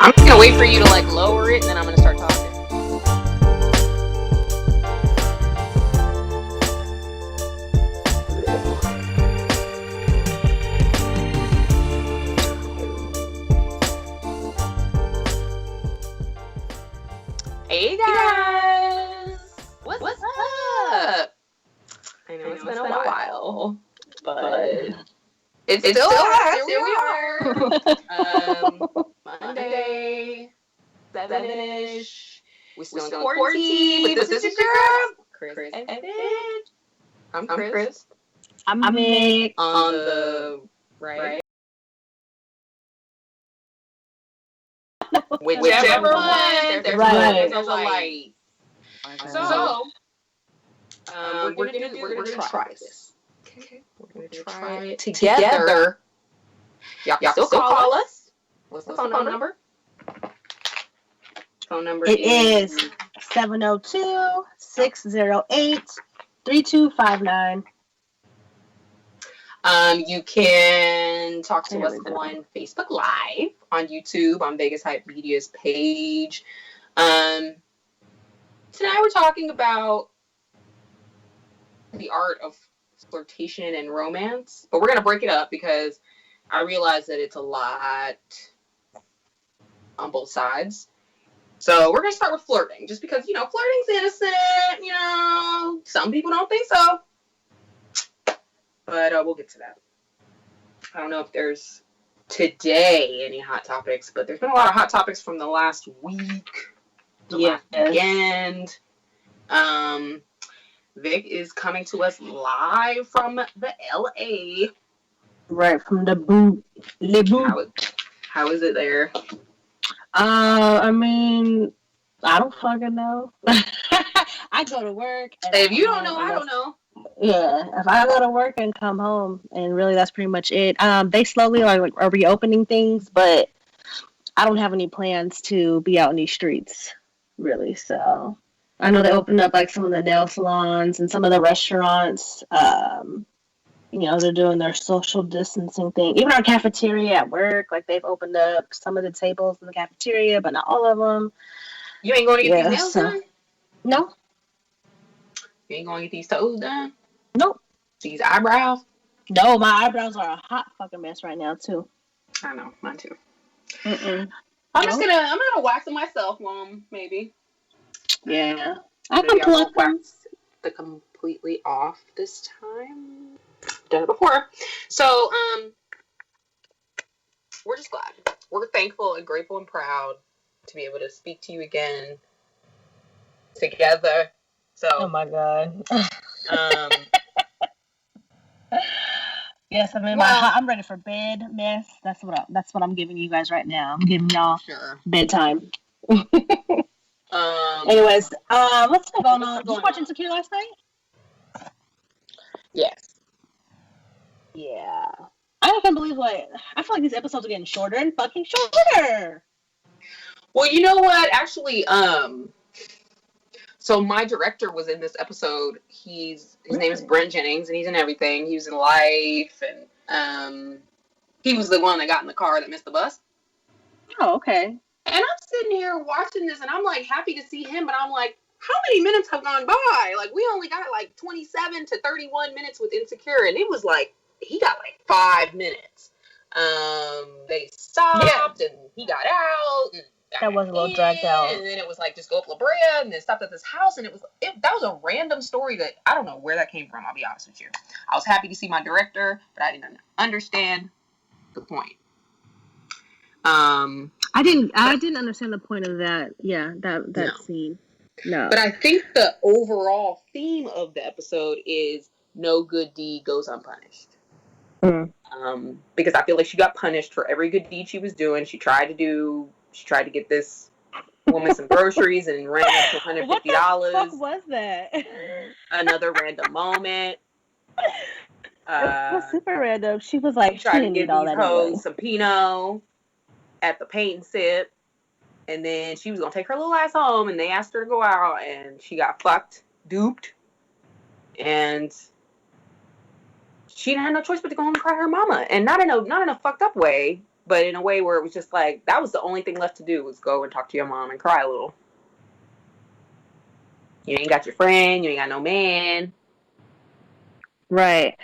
I'm just gonna wait for you to like lower it, and then I'm gonna start talking. Hey guys, what's up? I know it's been a while, but it's still us. Here we are. Monday, 7-ish. We're still in quarantine, but this is your girl, Chris and Ed. I'm Chris. I'm Nick. On the right. Whichever one, there's a light. So, we're gonna try this. Okay. We're gonna try it together. Y'all still call us. What's the phone number? Phone number is 702-608-3259. You can talk to us on Facebook Live, on YouTube, on Vegas Hype Media's page. Tonight we're talking about the art of flirtation and romance, but we're going to break it up because I realize that it's a lot on both sides. So we're going to start with flirting, just because, flirting's innocent, some people don't think so. But we'll get to that. I don't know if there's today any hot topics, but there's been a lot of hot topics from the last week, last weekend. Vic is coming to us live from the LA. Right, from the boot. How is it there? I mean, I don't fucking know. I go to work. If you don't know, I don't know. Yeah, if I go to work and come home, and really that's pretty much it. They slowly are reopening things, but I don't have any plans to be out in these streets, really. So I know they opened up like some of the nail salons and some of the restaurants. They're doing their social distancing thing. Even our cafeteria at work, like they've opened up some of the tables in the cafeteria, but not all of them. You ain't going to get these nails done? No. You ain't going to get these toes done? Nope. These eyebrows? No, my eyebrows are a hot fucking mess right now too. I know, mine too. I'm gonna wax them myself, Mom. Maybe. Yeah. I won't wax the completely off this time. Done it before. So, we're just glad. We're thankful and grateful and proud to be able to speak to you again together. So, oh my God. Yes, I'm ready for bed, mess. That's what I'm giving you guys right now. I'm giving y'all bedtime. Anyways, let's move on. Did you watch Insecure last night? Yes. Yeah. I can't believe I feel like these episodes are getting shorter and fucking shorter. Well, you know what? Actually, so my director was in this episode. His name is Brent Jennings, and he's in everything. He was in Life, and he was the one that got in the car that missed the bus. Oh, okay. And I'm sitting here watching this, and I'm like happy to see him, but I'm like, how many minutes have gone by? Like, we only got like 27 to 31 minutes with Insecure, and it was like he got like 5 minutes. They stopped, and he got out, and that was a little dragged out. And then it was like, just go up La Brea, and then stopped at this house, and that was a random story that I don't know where that came from, I'll be honest with you. I was happy to see my director, but I didn't understand the point. I didn't understand the point of that. Yeah, that scene. No. But I think the overall theme of the episode is no good deed goes unpunished. Because I feel like she got punished for every good deed she was doing. She tried to get this woman some groceries and ran up to $150. What the fuck was that? Another random moment. It was super random. She was like, she tried to give these hoes some Pinot at the paint and sip, and then she was gonna take her little ass home, and they asked her to go out, and she got duped, and she didn't have no choice but to go home and cry her mama, and not in a fucked up way. but in a way where it was just like, that was the only thing left to do was go and talk to your mom and cry a little. You ain't got your friend, you ain't got no man. Right.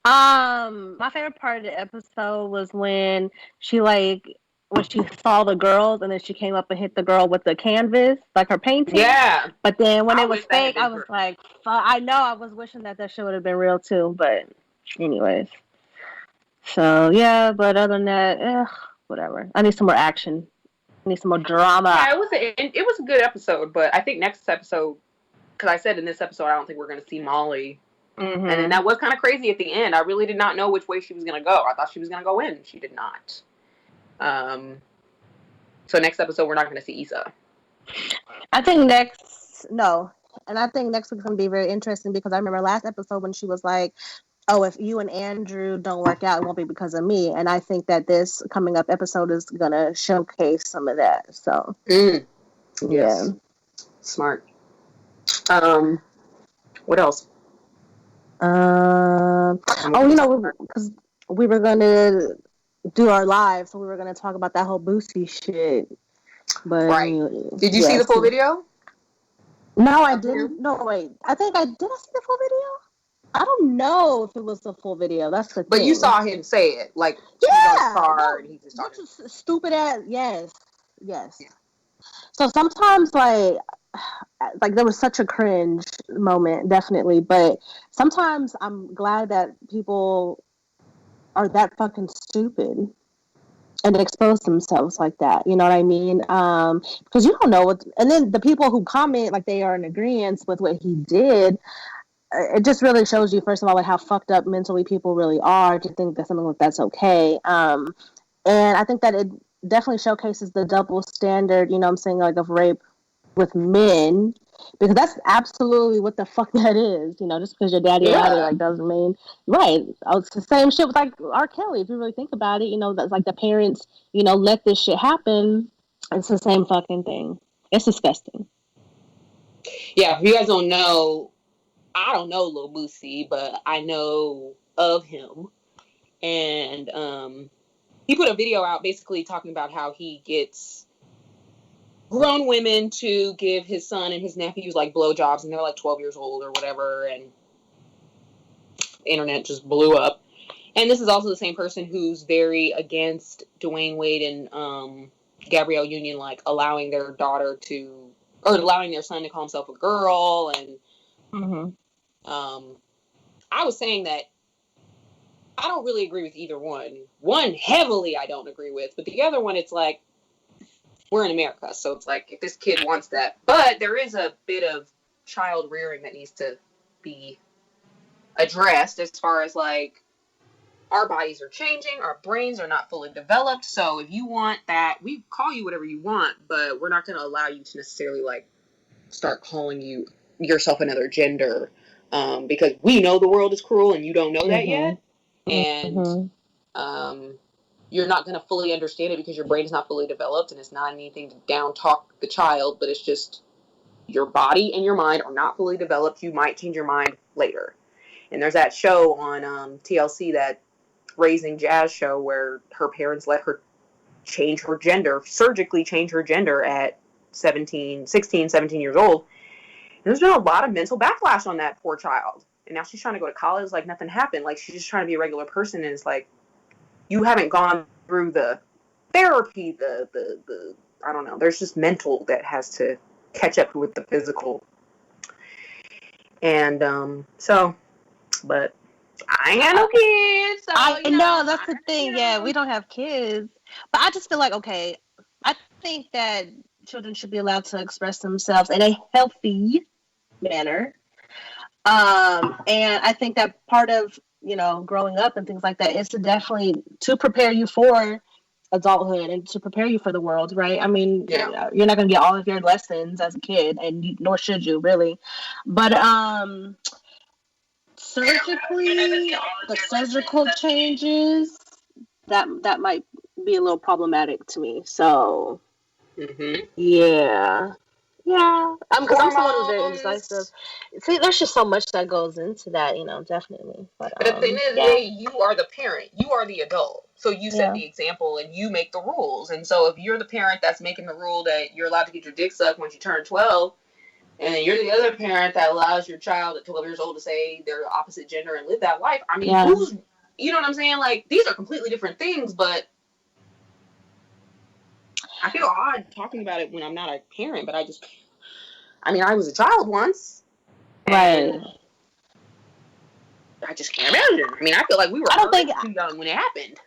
My favorite part of the episode was when she saw the girls and then she came up and hit the girl with the canvas, like her painting. Yeah. But then when I it was wish that had fake, been I was her. like, I know I was wishing that shit would have been real too. But anyways. So yeah, but other than that, whatever. I need some more action. I need some more drama. Yeah, it was a good episode, but I think next episode, because I said in this episode I don't think we're going to see Molly. Mm-hmm. And then that was kind of crazy at the end. I really did not know which way she was going to go. I thought she was going to go in. She did not. So next episode, we're not going to see Issa. I think next week's going to be very interesting because I remember last episode when she was like, oh, if you and Andrew don't work out, it won't be because of me. And I think that this coming up episode is going to showcase some of that. So, Yes. Yeah. Smart. What else? Because we were going to do our live, so we were going to talk about that whole Boosie shit. But right. Did you see the full video? No, I didn't. No, wait. I think I see the full video. I don't know if it was the full video. That's the thing. But you saw him say it, like and he's just talking. Which is stupid ass. Yes. Yeah. So sometimes, like there was such a cringe moment, definitely. But sometimes I'm glad that people are that fucking stupid and expose themselves like that. You know what I mean? Because you don't know what. And then the people who comment like they are in agreement with what he did. It just really shows you, first of all, like how fucked up mentally people really are to think that something like that's okay. And I think that it definitely showcases the double standard, you know what I'm saying, like of rape with men, because that's absolutely what the fuck that is. You know, just because your daddy like doesn't mean right. It's the same shit with like R. Kelly. If you really think about it, you know, that's like the parents, you know, let this shit happen. It's the same fucking thing. It's disgusting. Yeah, if you guys don't know, I don't know Lil Boosie, but I know of him. And he put a video out basically talking about how he gets grown women to give his son and his nephews like blowjobs, and they're like 12 years old or whatever, and the internet just blew up. And this is also the same person who's very against Dwayne Wade and Gabrielle Union, like allowing their son to call himself a girl. And I was saying that I don't really agree with either one. One heavily I don't agree with, but the other one, it's like, we're in America, so it's like, if this kid wants that. But there is a bit of child rearing that needs to be addressed, as far as like, our bodies are changing, our brains are not fully developed, so if you want that, we call you whatever you want, but we're not going to allow you to necessarily like start calling yourself another gender, because we know the world is cruel and you don't know that yet, and you're not going to fully understand it because your brain is not fully developed, and it's not anything to down talk the child, but it's just your body and your mind are not fully developed. You might change your mind later. And there's that show on TLC, that Raising Jazz show, where her parents let her surgically change her gender at 16, 17 years old. And there's been a lot of mental backlash on that poor child. And now she's trying to go to college like nothing happened. Like, she's just trying to be a regular person, and it's like, you haven't gone through the therapy, the I don't know. There's just mental that has to catch up with the physical. And but I ain't got no kids. So, I know that's the thing. Yeah, we don't have kids, but I just feel like, okay, I think that children should be allowed to express themselves in a healthy manner. And I think that part of, you know, growing up and things like that is to definitely to prepare you for adulthood and to prepare you for the world, right? I mean, you're not going to get all of your lessons as a kid, and nor should you really. But surgical changes, that might be a little problematic to me. So, yeah. Yeah, because I'm someone who's very indecisive. Hormones. See, there's just so much that goes into that, definitely. But But at the end of the yeah, day, you are the parent. You are the adult. So you set yeah, the example and you make the rules. And so if you're the parent that's making the rule that you're allowed to get your dick sucked once you turn 12, and then you're the other parent that allows your child at 12 years old to say they're the opposite gender and live that life, I mean, yeah, who's, you know what I'm saying? Like, these are completely different things, but I feel odd talking about it when I'm not a parent, but I mean, I was a child once, right. and I just can't imagine. I mean, I feel like we were I don't think already too young when it happened.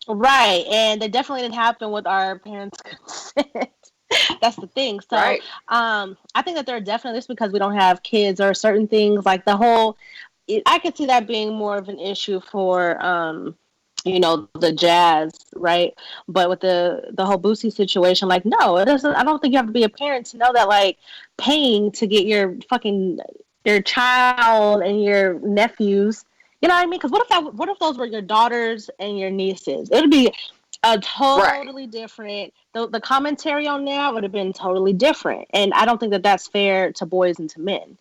right, and it definitely didn't happen with our parents' consent. That's the thing. So, Right, I think that there are definitely just because we don't have kids or certain things like the whole. I could see that being more of an issue for the jazz, right? But with the whole Boosie situation, like, no, it doesn't. I don't think you have to be a parent to know that, like, paying to get your child and your nephews. You know what I mean? Because what if those were your daughters and your nieces? It would be a right, totally different. The commentary on that would have been totally different, and I don't think that that's fair to boys and to men.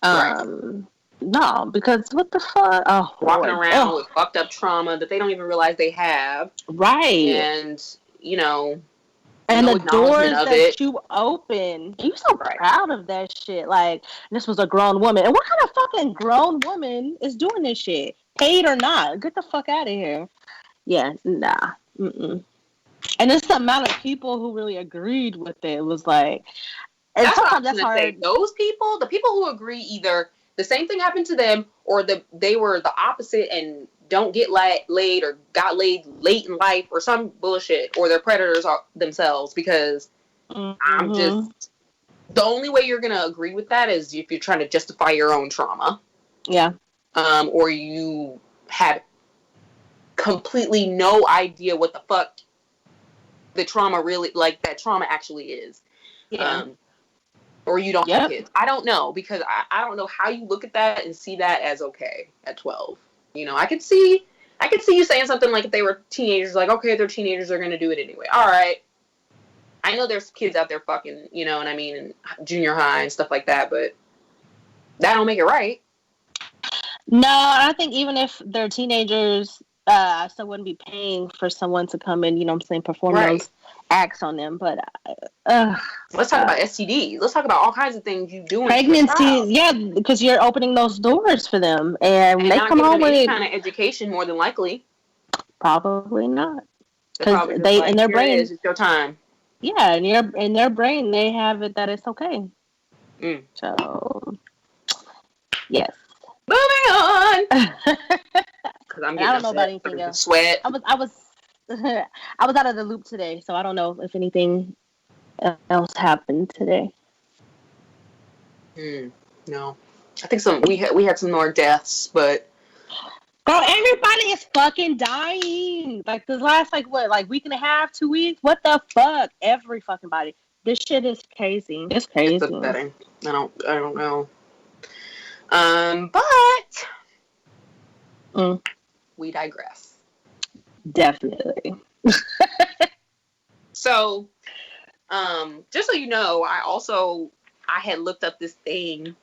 right. Um, no, because what the fuck? Oh Walking Lord, around oh with fucked up trauma that they don't even realize they have, right. and, you know, And no the acknowledgement doors of that it. you open, you so Right. proud of that shit. Like, this was a grown woman, and what kind of fucking grown woman is doing this shit, paid or not? Get the fuck out of here. Yeah, nah. Mm-mm. And it's the amount of people who really agreed with it. It was like, and That's what I sometimes was that's gonna say. hard. Those people, the people who agree either the same thing happened to them or they were the opposite and don't get laid or got laid late in life or some bullshit, or they're predators themselves, because I'm just, Mm-hmm. the only way you're gonna agree with that is if you're trying to justify your own trauma, Yeah. or you have completely no idea what the fuck the trauma really, like, that trauma actually is. Yeah. Um, or you don't have Yep. kids. I don't know, because I don't know how you look at that and see that as okay at 12. I could see you saying something like if they were teenagers, like, okay, they're teenagers, they're gonna do it anyway. All right. I know there's kids out there fucking, you know what I mean, in junior high and stuff like that, but that don't make it right. No, I think even if they're teenagers, I still wouldn't be paying for someone to come and, perform Right. those acts on them. But, uh, Let's talk about fuck. STDs. Let's talk about all kinds of things you doing to a Pregnancy, child yeah, because you're opening those doors for them. And and they not come giving home them any with kind of education. More than likely, probably not. they're Because probably just they, in like, their here it brain, is, it's your time. yeah, in their brain, they have it that it's okay. Mm. So, yes. Moving on, because I'm And I getting don't know about upset, anything starting to else. sweat. I was I was out of the loop today, so I don't know if anything else happened today. No, I think we had some more deaths, but Girl, everybody is fucking dying. Like this last like week and a half, 2 weeks. What the fuck? Every fucking body. This shit is crazy. It's it's crazy. upsetting. I don't know. But Mm, we digress. definitely. So, just so you know, I had looked up this thing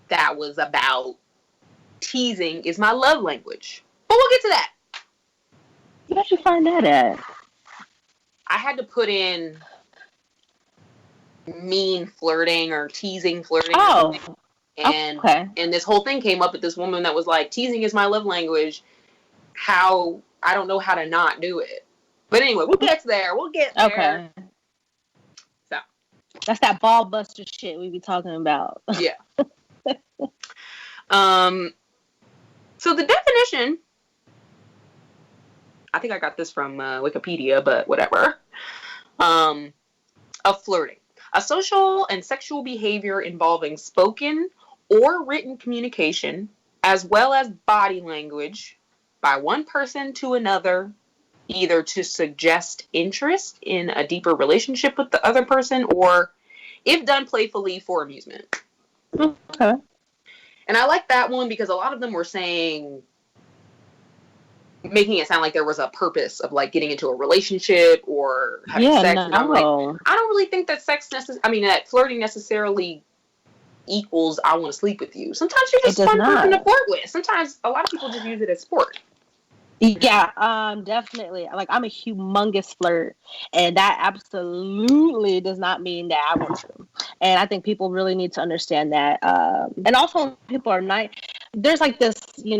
that was about teasing is my love language, but we'll get to that. Where'd you find that at? I had to put in mean flirting or teasing flirting or something, Oh, and okay. and this whole thing came up with this woman that was like, teasing is my love language. How I don't know how to not do it. But anyway, we'll get there. We'll get there. Okay. So That's that ball buster shit we be talking about. yeah. Um. So the definition, I think I got this from Wikipedia, but whatever. Um, of flirting, a social and sexual behavior involving spoken or written communication, as well as body language, by one person to another, either to suggest interest in a deeper relationship with the other person or, if done playfully, for amusement. Okay. And I like that one because a lot of them were saying making it sound like there was a purpose of like getting into a relationship or having Yeah, sex, and I'm like, no. I don't really think that that flirting necessarily equals I want to sleep with you. Sometimes you're It just a does fun person to not. flirt with. Sometimes a lot of people just use it as sport. Yeah, definitely. Like, I'm a humongous flirt, and that absolutely does not mean that I want to. And I think people really need to understand that. And also, people are nice. There's like this, you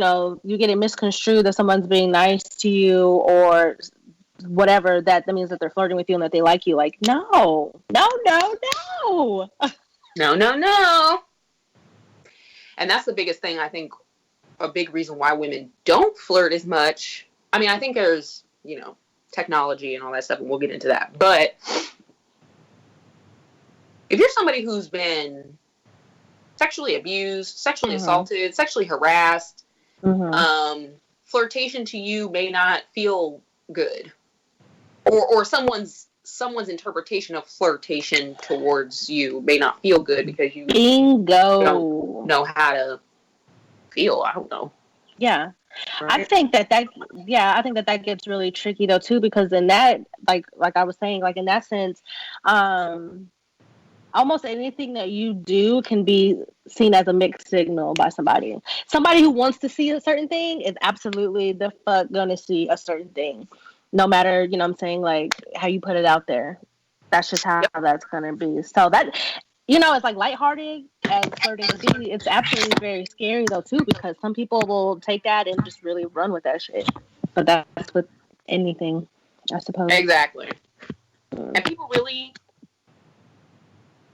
get it misconstrued that someone's being nice to you or whatever. That means that they're flirting with you and that they like you. Like, no, no, no, no. No, no, no. And that's the biggest thing, I think, a big reason why women don't flirt as much. I mean, I think there's, technology and all that stuff, and we'll get into that. But if you're somebody who's been sexually abused, sexually assaulted, sexually harassed, flirtation to you may not feel good. Or someone's interpretation of flirtation towards you may not feel good because you don't know how to feel. I don't know. Yeah. Right? I think that gets really tricky though too, because in that, like I was saying, like in that sense, almost anything that you do can be seen as a mixed signal by somebody. Somebody who wants to see a certain thing is absolutely the fuck gonna see a certain thing, no matter, what I'm saying, like how you put it out there. That's just how that's gonna be. So that, it's like lighthearted as flirting can be. It's absolutely very scary though too, because some people will take that and just really run with that shit. But that's with anything, I suppose. Exactly. And people really,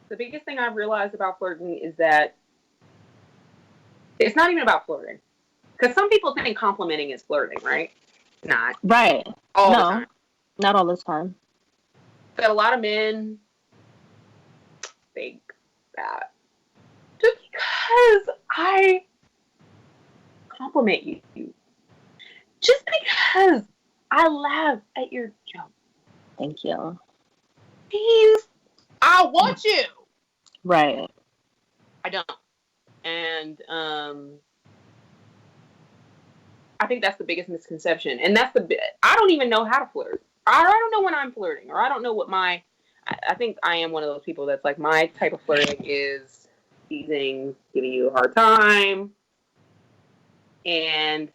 the biggest thing I've realized about flirting is that it's not even about flirting. Because some people think complimenting is flirting, right? Not. Right. All the time. Not all the time. But a lot of men think that just because I compliment you, just because I laugh at your joke, thank you, please, I want you. Right. I don't. And I think that's the biggest misconception. And that's I don't even know how to flirt. I don't know when I'm flirting, or I don't know what I think I am one of those people that's like, my type of flirting is teasing, giving you a hard time. And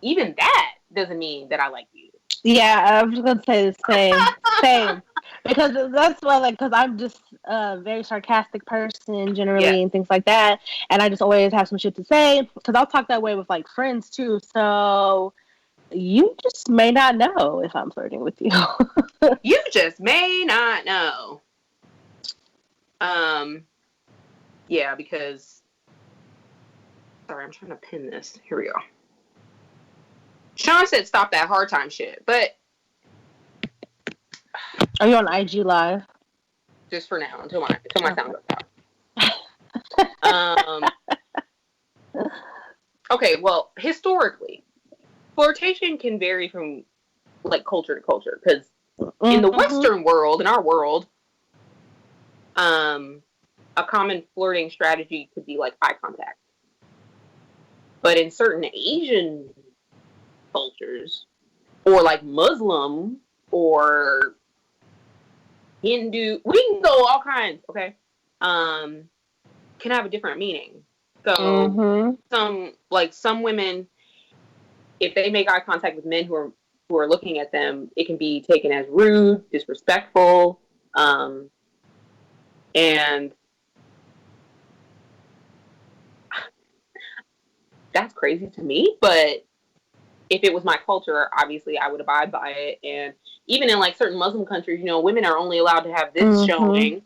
even that doesn't mean that I like you. Yeah, I was just gonna say the same. Because that's why, like, because I'm just a very sarcastic person generally and things like that, and I just always have some shit to say. Because I'll talk that way with like friends too. So you just may not know if I'm flirting with you. You just may not know. Yeah, because sorry, I'm trying to pin this. Here we go. Sean said stop that hard time shit, but are you on IG Live? Just for now, until my sound goes out. Okay, well, historically, flirtation can vary from like culture to culture, because in the Western world, in our world, a common flirting strategy could be like eye contact. But in certain Asian cultures, or like Muslim or Hindu, we can go all kinds, okay? Can have a different meaning. So some women, if they make eye contact with men who are looking at them, it can be taken as rude, disrespectful, and that's crazy to me. But if it was my culture, obviously I would abide by it. And even in like certain Muslim countries, women are only allowed to have this showing.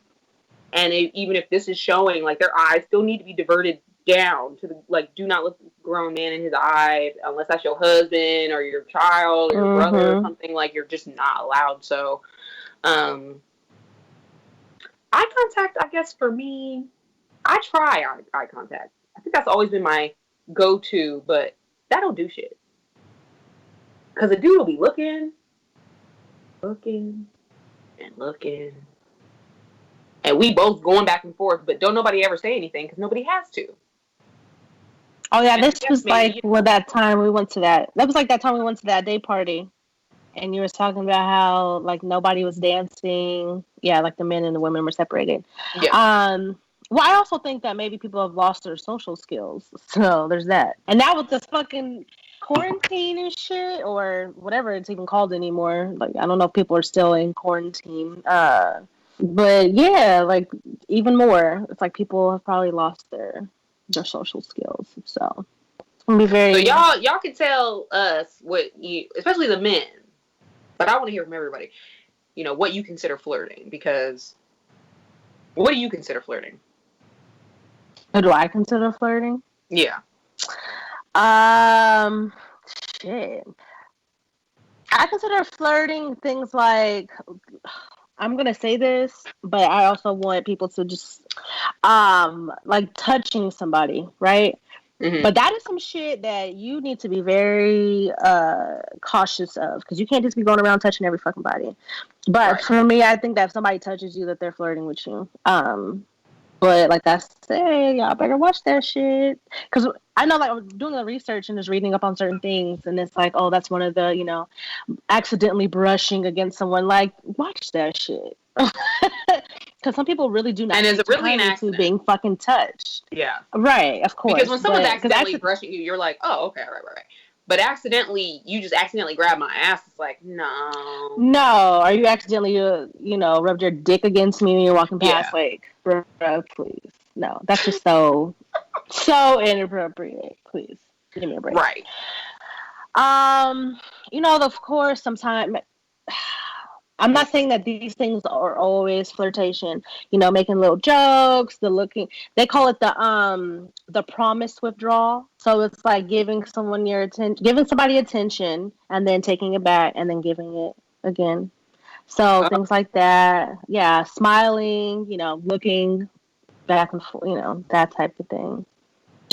And even if this is showing, like, their eyes still need to be diverted down to the, like, do not look at a grown man in his eye unless that's your husband or your child or your brother or something. Like, you're just not allowed. So, eye contact, I guess for me, I try eye contact. I think that's always been my go-to, but that don't do shit. Because a dude will be looking, and looking. And we both going back and forth, but don't nobody ever say anything because nobody has to. Oh yeah, And I this guess was maybe, like you when know, that time we went to that. That was like that time we went to that day party, and you were talking about how like nobody was dancing. Yeah, like the men and the women were separated. yeah. Um, well, I also think that maybe people have lost their social skills. So there's that. And now with this fucking quarantine and shit, or whatever it's even called anymore. Like I don't know if people are still in quarantine. But yeah, like even more. It's like people have probably lost their social skills. So it's gonna be So very. y'all can tell us what you, especially the men, but I want to hear from everybody. You know what you consider flirting, because what do you consider flirting? What do I consider flirting? Yeah. Um, shit. I consider flirting things like I'm gonna say this, but I also want people to just like touching somebody, right? Hmm. But that is some shit that you need to be very cautious of because you can't just be going around touching every fucking body. But Right. for me, I think that if somebody touches you, that they're flirting with you. But like that's hey, y'all better watch that shit because I know like I'm doing the research and just reading up on certain things, and it's like oh that's one of the accidentally brushing against someone. Like watch that shit because some people really do And not is take it really an kindly to accident? being fucking touched. Yeah. Right, of Because course, when someone's but because accidentally brushing you, you're like, oh, okay, right. But accidentally, you just accidentally grab my ass. It's like, no. no, are you accidentally rubbed your dick against me when you're walking past? Yeah. Like, bro, please, no, that's just so inappropriate. Please give me a break. Right. Um, of course, sometimes I'm not saying that these things are always flirtation. Making little jokes, they call it the promise withdrawal. So it's like giving somebody attention and then taking it back and then giving it again. So Uh, things like that. Yeah, smiling, looking back and forth, that type of thing.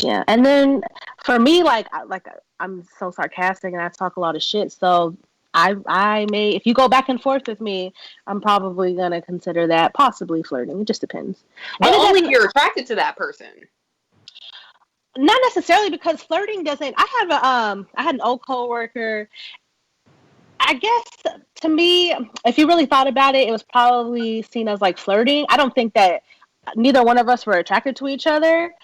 Yeah, and then for me, like I'm so sarcastic and I talk a lot of shit. So I may, if you go back and forth with me, I'm probably gonna consider that possibly flirting. It just depends, and but it only if doesn't you're attracted to that person. not necessarily because flirting doesn't. I had an old coworker. I guess to me, if you really thought about it, it was probably seen as like flirting. I don't think that neither one of us were attracted to each other.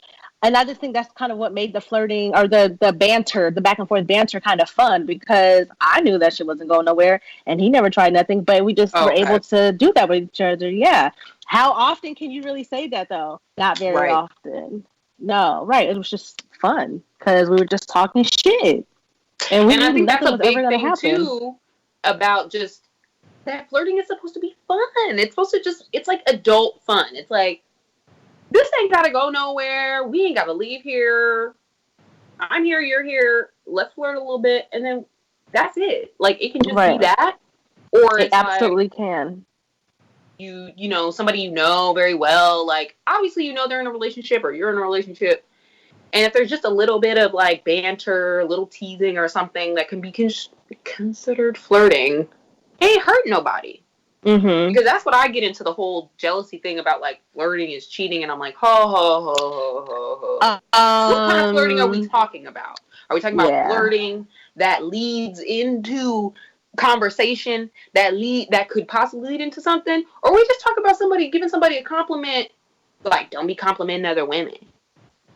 And I just think that's kind of what made the flirting or the banter, the back and forth banter kind of fun because I knew that shit wasn't going nowhere and he never tried nothing, but we just were Okay. able to do that with each other. Yeah. How often can you really say that though? Not very Right. often. No, right. It was just fun because we were just talking shit and we And I knew think that's nothing a was ever big going to thing happen. too about just that flirting is supposed to be fun. It's supposed to just, it's like adult fun. It's like, this ain't gotta go nowhere. We ain't gotta leave here. I'm here, you're here. Let's flirt a little bit. And then that's it. Like, it can just be Right. that. Or It it's like, absolutely can. somebody you know very well. Like, obviously, they're in a relationship or you're in a relationship. And if there's just a little bit of like banter, a little teasing or something that can be considered flirting, it ain't hurt nobody. Mm-hmm. Because that's what I get into the whole jealousy thing about like flirting is cheating. And I'm like, ho, ho, ho, ho, ho, ho. What kind of flirting are we Um. talking about? Are we talking about Yeah. flirting that leads into conversation that could possibly lead into something? Or we just talk about somebody giving somebody a compliment, like, don't be complimenting other women.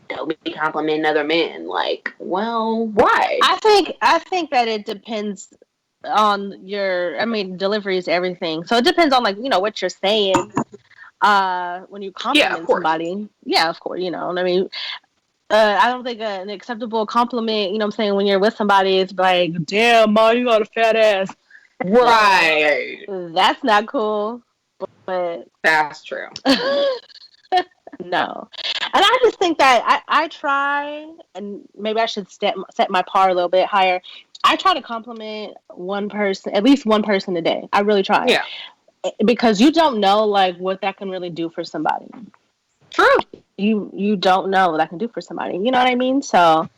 Don't be complimenting other men. Like, well, why? I think that it depends on your. I mean, delivery is everything. So it depends on like what you're saying. When you Yeah, of compliment course. somebody, yeah, of course. I mean, I don't think an acceptable compliment. I'm saying when you're with somebody, it's like, damn, ma, you got a fat ass. No, Right. that's not cool. But That's true. no. And I just think that I try, and maybe I should set my par a little bit higher. I try to compliment one person, at least one person a day. I really try. Yeah. Because you don't know like what that can really do for somebody. True. You don't know what that can do for somebody. You know what I mean? So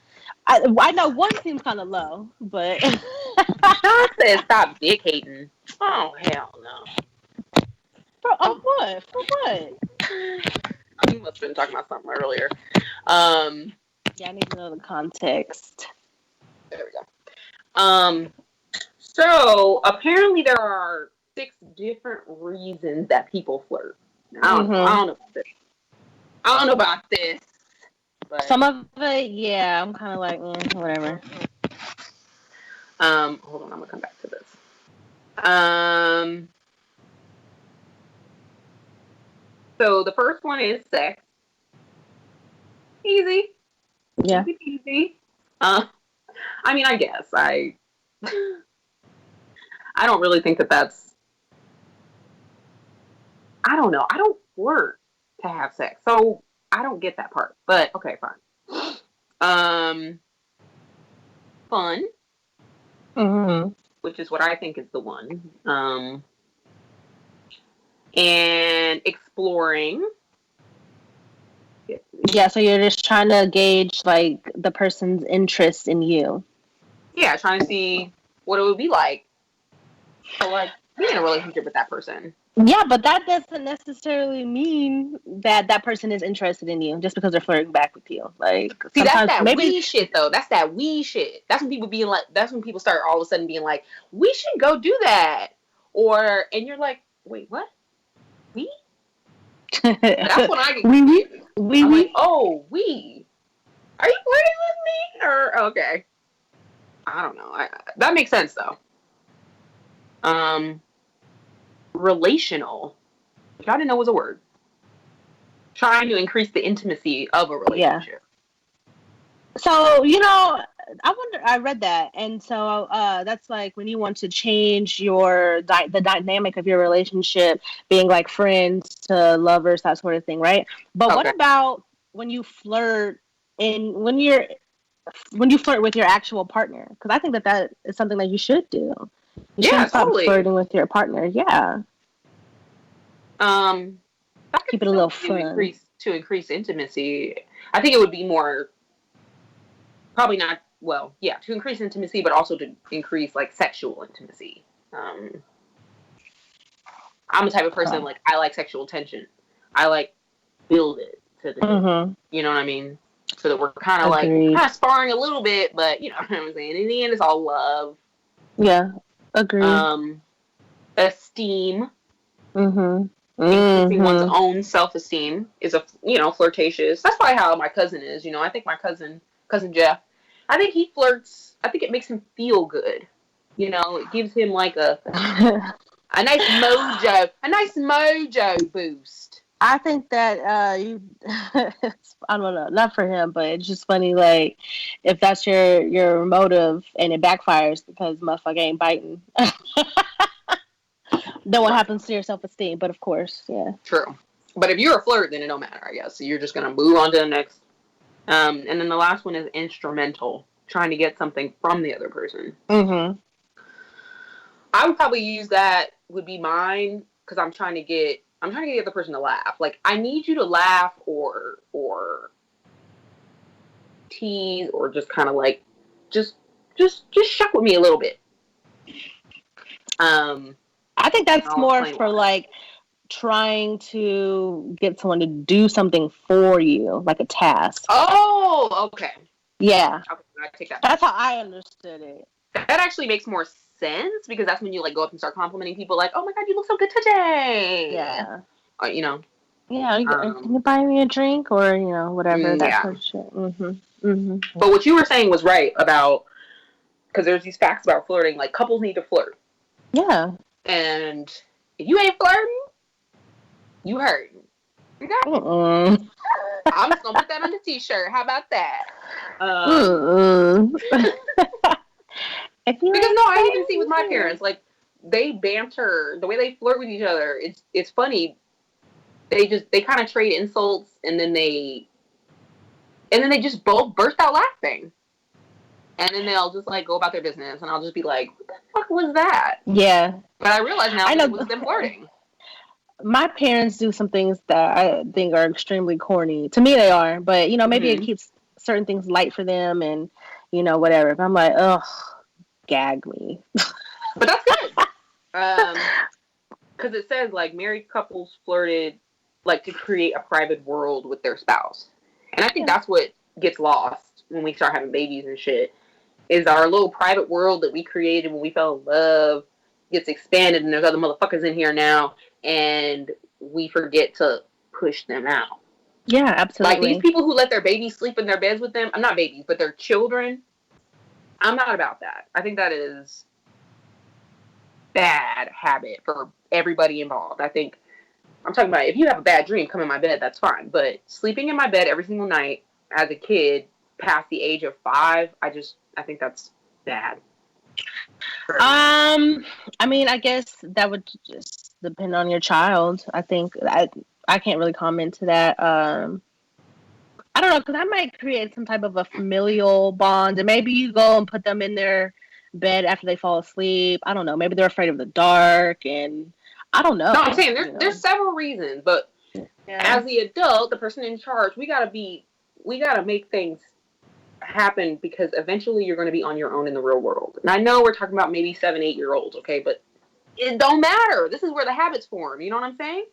I know one seems kind of low, but Sean says stop dick hating. Oh, hell no. for Oh, what? For what? you must have been talking about something earlier. Um, Yeah, I need to know the context. There we go. So apparently there are 6 different reasons that people flirt. I don't know about this, but some of it, yeah, I'm kind of like, whatever. Hold on, I'm gonna come back to this. So the first one is sex. Easy. Yeah. Easy. I mean, I guess I don't really think that that's. I don't know. I don't flirt to have sex, so I don't get that part. But okay, fine. Fun, which is what I think is the one. And exploring. Yeah, so you're just trying to gauge like the person's interest in you. Yeah, trying to see what it would be like to like be in a relationship with that person. Yeah, but that doesn't necessarily mean that that person is interested in you just because they're flirting back with you. Like See, that's sometimes that maybe we shit though. That's that we shit. That's when people being like. That's when people start all of a sudden being like, "We should go do that," and you're like, "Wait, what? We?" That's when I get confused. I'm like, "Oh, we? Are you flirting with me?" Or okay, I don't know. That makes sense though. Relational, which I didn't know was a word. Trying to increase the intimacy of a relationship. Yeah. So, I read that. And so that's like when you want to change the dynamic of your relationship, being like friends to lovers, that sort of thing, right? But what Okay. about when you flirt when you flirt with your actual partner? Because I think that is something that you should do. You Yeah, shouldn't stop totally. flirting with your partner. Yeah. That could Keep it a still little be fun. to increase intimacy. I think it would be more probably not well, yeah, to increase intimacy, but also to increase like sexual intimacy. Um, I'm the type of person like I like sexual tension. I like build it to the, you know what I mean? So that we're kind of sparring a little bit, but you know what I'm saying. In the end, it's all love. Yeah, agreed. Esteem. Increasing one's own self-esteem is flirtatious. That's probably how my cousin is. I think my cousin Jeff, I think he flirts. I think it makes him feel good. It gives him like a nice mojo boost. I think that I don't know, not for him, but it's just funny. Like, if that's your motive and it backfires because motherfucker ain't biting, then what happens to your self esteem? But of course, yeah. True. But if you're a flirt, then it don't matter, I guess. So you're just gonna move on to the next. And then the last one is instrumental, trying to get something from the other person. I would probably use that would be mine because I'm trying to get the other person to laugh. Like I need you to laugh or tease or just kind of like just shuck with me a little bit. I think that's more for like trying to get someone to do something for you, like a task. Oh, okay. Yeah. Okay, I take that. That's how I understood it. That actually makes more sense because that's when you like go up and start complimenting people like, "Oh my god, you look so good today." Yeah. Yeah, can you buy me a drink or whatever that sort of shit. But what you were saying was right about because there's these facts about flirting. Like couples need to flirt. Yeah. And if you ain't flirting, you hurting. Okay? I'm just gonna put that on the t-shirt. How about that? Because no, I even see with my parents, like they banter, the way they flirt with each other. It's funny. They kind of trade insults, and then they just both burst out laughing, and then they'll just like go about their business, and I'll just be like, "What the fuck was that?" Yeah. But I realize now that it was them flirting. My parents do some things that I think are extremely corny. To me, they are, but maybe it keeps certain things light for them, and whatever. But I'm like, ugh, gag me. But that's good, because it says like married couples flirted like to create a private world with their spouse, and I think that's what gets lost when we start having babies and shit, is our little private world that we created when we fell in love gets expanded, and there's other motherfuckers in here now, and we forget to push them out. Yeah, absolutely. Like, these people who let their babies sleep in their beds with them, I'm not babies, but their children, I'm not about that. I think that is bad habit for everybody involved. I think, I'm talking about, if you have a bad dream, come in my bed, that's fine. But sleeping in my bed every single night as a kid past the age of 5, I think that's bad. I mean, I guess that would just depend on your child. I think I can't really comment to that. I don't know, because I might create some type of a familial bond, and maybe you go and put them in their bed after they fall asleep. I don't know. Maybe they're afraid of the dark, and I don't know. No, I'm saying there's several reasons, but as the adult, the person in charge, we gotta make things happen, because eventually you're going to be on your own in the real world. And I know we're talking about maybe 7-8-year-olds, okay, but it don't matter. This is where the habits form. You know what I'm saying?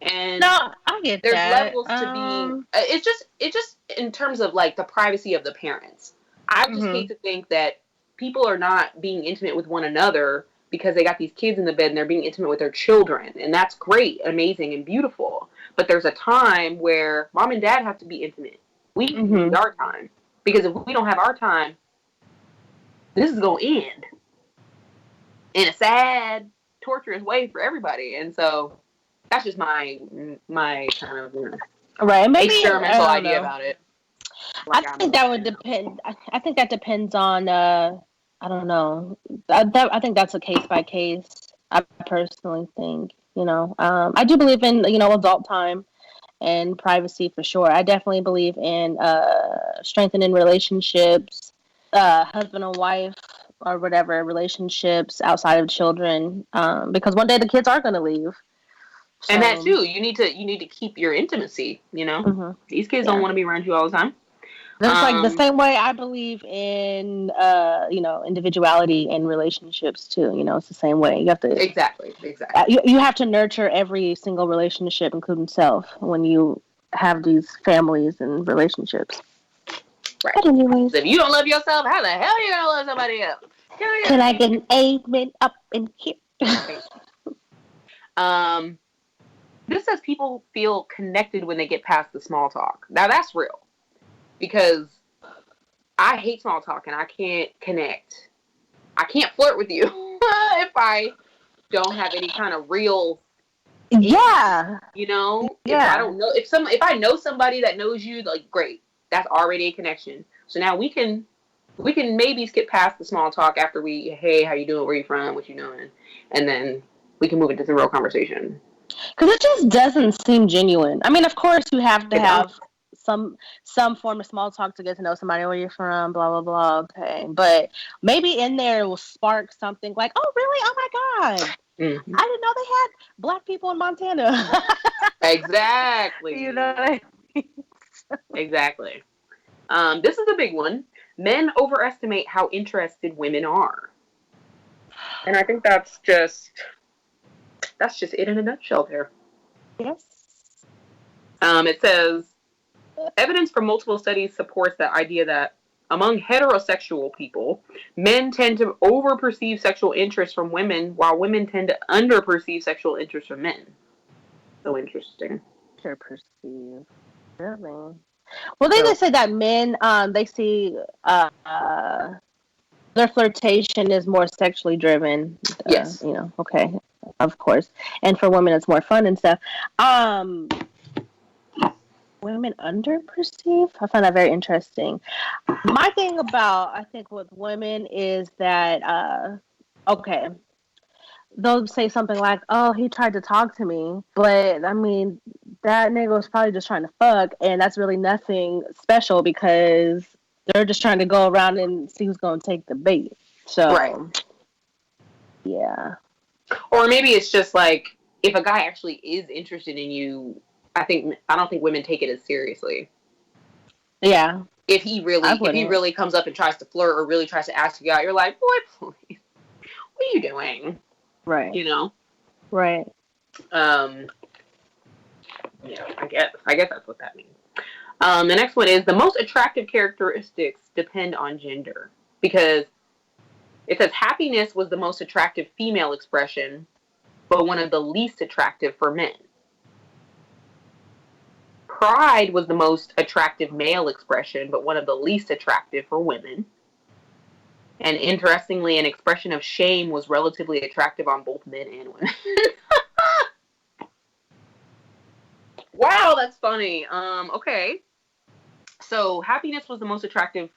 And no, I get there's that. levels to being. It's just in terms of like the privacy of the parents. I just hate to think that people are not being intimate with one another because they got these kids in the bed and they're being intimate with their children, and that's great, amazing, and beautiful. But there's a time where mom and dad have to be intimate. We need our time. Because if we don't have our time, this is going to end in a sad, torturous way for everybody. And so that's just my kind of experimental idea about it. Like, I think that would depend. I think that depends on, I don't know. I think that's a case by case. I personally think, I do believe in, adult time and privacy for sure. I definitely believe in strengthening relationships, husband and wife or whatever relationships outside of children, because one day the kids are going to leave. So, and that too, you need to keep your intimacy. These kids don't want to be around you all the time. It's like the same way I believe in, individuality in relationships too. It's the same way. You have to exactly. You have to nurture every single relationship, including self, when you have these families and relationships. Right. But anyways, so if you don't love yourself, how the hell are you gonna love somebody else? Can I get an amen up in here? This says people feel connected when they get past the small talk. Now that's real. Because I hate small talk and I can't connect. I can't flirt with you if I don't have any kind of real. Yeah. If I don't know, if I know somebody that knows you, like, great, that's already a connection. So now we can maybe skip past the small talk after hey, how you doing? Where you from? What you doing? And then we can move into some real conversation. Because it just doesn't seem genuine. I mean, of course, you have to have some form of small talk to get to know somebody, where you're from, blah blah blah. Okay, but maybe in there it will spark something like, oh really? Oh my god, I didn't know they had black people in Montana. Exactly. You know what I mean? Exactly. This is a big one. Men overestimate how interested women are, and I think that's just it in a nutshell. There. Yes. It says, evidence from multiple studies supports the idea that among heterosexual people, men tend to overperceive sexual interest from women, while women tend to underperceive sexual interest from men. So interesting. Underperceive. Really? Well, they just say that men, they see their flirtation is more sexually driven. Yes. Okay, of course. And for women, it's more fun and stuff. Women underperceive? I find that very interesting. My thing about, I think, with women is that, okay, they'll say something like, oh, he tried to talk to me, but I mean, that nigga was probably just trying to fuck, and that's really nothing special because they're just trying to go around and see who's going to take the bait. So, right. Yeah. Or maybe it's just like, if a guy actually is interested in you, I don't think women take it as seriously. Yeah. If he really comes up and tries to flirt or really tries to ask you out, you're like, boy, please, what are you doing? Right. Right. Yeah, I guess that's what that means. The next one is the most attractive characteristics depend on gender. Because it says happiness was the most attractive female expression, but one of the least attractive for men. Pride was the most attractive male expression, but one of the least attractive for women. And interestingly, an expression of shame was relatively attractive on both men and women. Wow, that's funny. Okay. So happiness was the most attractive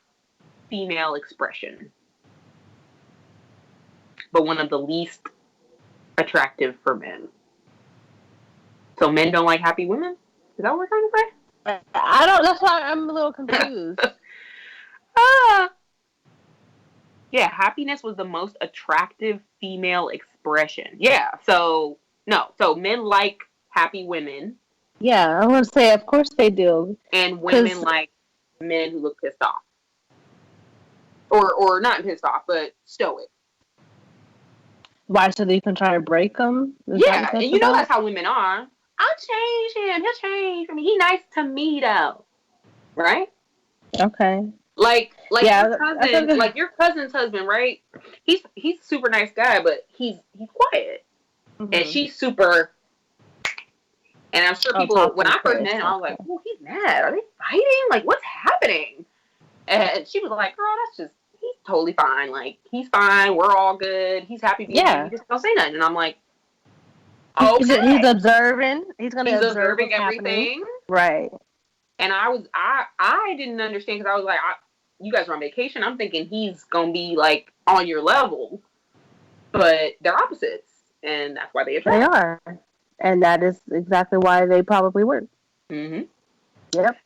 female expression, but one of the least attractive for men. So men don't like happy women? Is that what we're trying to say? I don't. That's why I'm a little confused. Yeah, happiness was the most attractive female expression. Yeah, so no, so men like happy women. Yeah, I want to say, of course they do. And women like men who look pissed off, or not pissed off, but stoic. Why? So they can try to break them? Yeah, and you know that's how women are. I'll change him. He'll change for me. He's nice to me though, right? Okay. Like your cousin's husband, right? He's a super nice guy, but he's quiet, and she's super. And I'm sure people, when I first met him, I was like, "Oh, he's mad. Are they fighting? Like, what's happening?" And she was like, "Girl, he's totally fine. Like, he's fine. We're all good. He's happy being here. He just don't say nothing." And I'm like, "Okay." He's observing. He's observing everything, right? And I didn't understand because I was like, "You guys are on vacation. I'm thinking he's gonna be like on your level, but they're opposites, and that's why they attract." They are. And that is exactly why they probably work. Mm-hmm. Yep.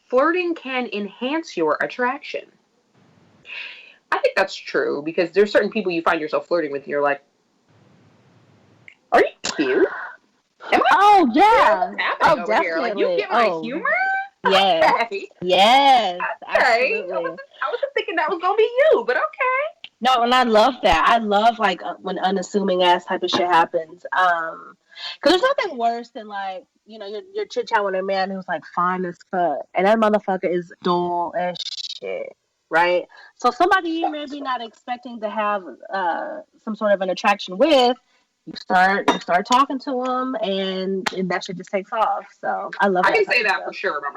Flirting can enhance your attraction. I think that's true because there's certain people you find yourself flirting with and you're like, are you cute? Oh, yeah. Oh, definitely. Like, you get my humor? Yes. Okay. Yes. Okay. I wasn't thinking that was going to be you, but okay. No, and I love that. I love, like, when unassuming ass type of shit happens. Because there's nothing worse than, like, you know, you're chit-chatting with a man who's, like, fine as fuck. And that motherfucker is dull as shit, right? So somebody you may be not expecting to have some sort of an attraction with, you start talking to them, and that shit just takes off. So I love that. I can say that for sure about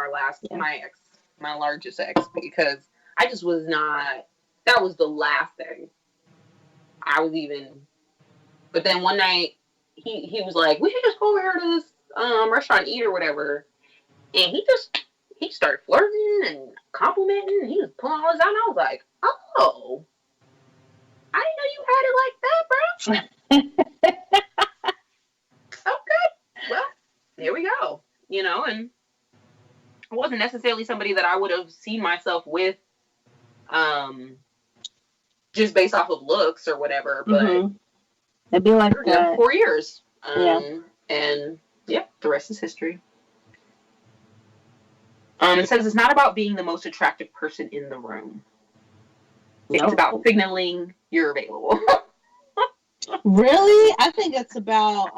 my largest ex, because I just was not, that was the last thing I was even. But then one night he was like, we should just go over here to this restaurant and eat or whatever. And he started flirting and complimenting, and he was pulling all this out, and I was like, oh, I didn't know you had it like that, bro. Okay, well, here we go. You know, and it wasn't necessarily somebody that I would have seen myself with, just based off of looks or whatever, but it'd be like that. 4 years. And yeah, the rest is history. It says it's not about being the most attractive person in the room. It's about signaling you're available. Really? I think it's about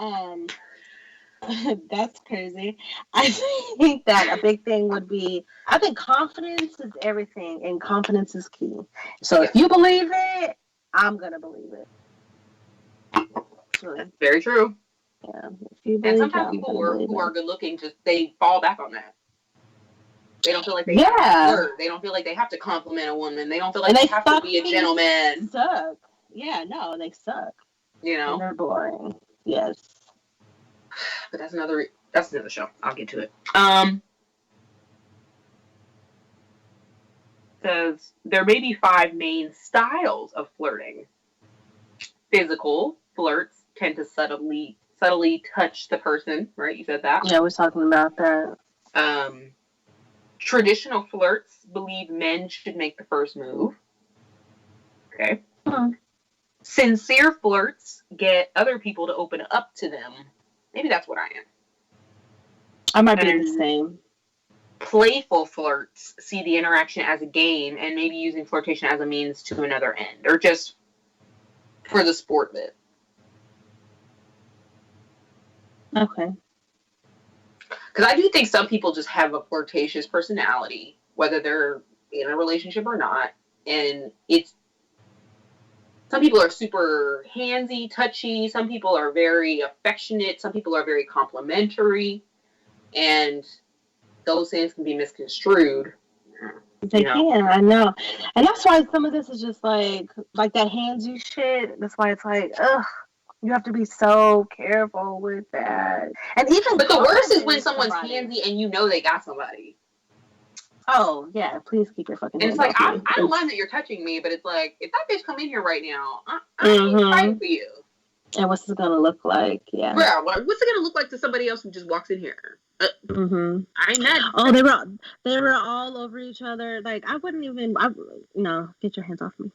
that's crazy. I think that a big thing would be, I think confidence is everything, and confidence is key. So if you believe it, I'm gonna believe it. That's very true. Yeah. And sometimes people who are good looking they fall back on that. They don't feel like they have to flirt. They don't feel like they have to compliment a woman. They don't feel like they have to be a gentleman. Suck. Yeah, no, they suck. You know, and they're boring. Yes. But that's another show. I'll get to it. Says there may be 5 main styles of flirting. Physical flirts tend to subtly touch the person, right? You said that. Yeah, we're talking about that. Traditional flirts believe men should make the first move. Okay. Sincere flirts get other people to open up to them. Maybe that's what I am. I might be the same. Playful flirts see the interaction as a game and maybe using flirtation as a means to another end, or just for the sport of it. Okay. Because I do think some people just have a flirtatious personality, whether they're in a relationship or not. And some people are super handsy, touchy. Some people are very affectionate. Some people are very complimentary. And those things can be misconstrued. They can, I know. And that's why some of this is just like that handsy shit. That's why it's like, ugh, you have to be so careful with that. And even But the worst is when someone's handsy and you know they got somebody. Oh, yeah, please keep your fucking hands off me. It's like, I don't mind that you're touching me, but it's like, if that bitch come in here right now, I ain't fighting for you. And what's it gonna look like? Yeah. Bro, what's it gonna look like to somebody else who just walks in here? I ain't mad. Oh, they were all over each other. Like, I wouldn't even. No, get your hands off me.